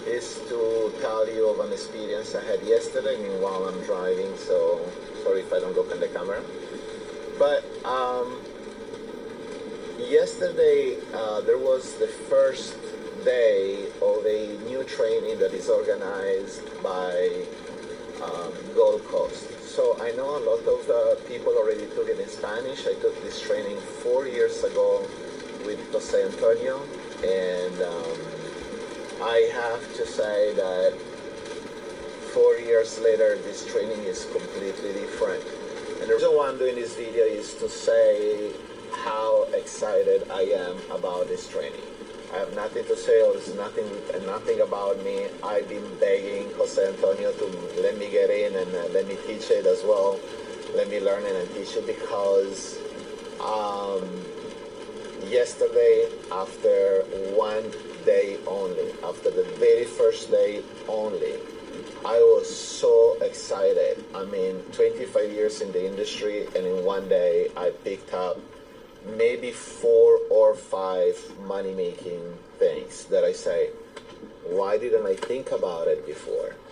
is to tell you of an experience I had yesterday while I'm driving, so sorry if I don't look in the camera. But yesterday there was the first day of a new training that is organized by Gold Coast. So I know a lot of people already took it in Spanish. I took this training 4 years ago with Jose Antonio, and I have to say that 4 years later this training is completely different. And the reason why I'm doing this video is to say how excited I am about this training. I have nothing to say, it's nothing about me. I've been begging Jose Antonio to let me get in and let me teach it as well. Let me learn it and teach it, because yesterday, after one day only, after the very first day only, I was so excited. I mean, 25 years in the industry, and in one day I picked up maybe 4 or 5 money-making things that I say, why didn't I think about it before?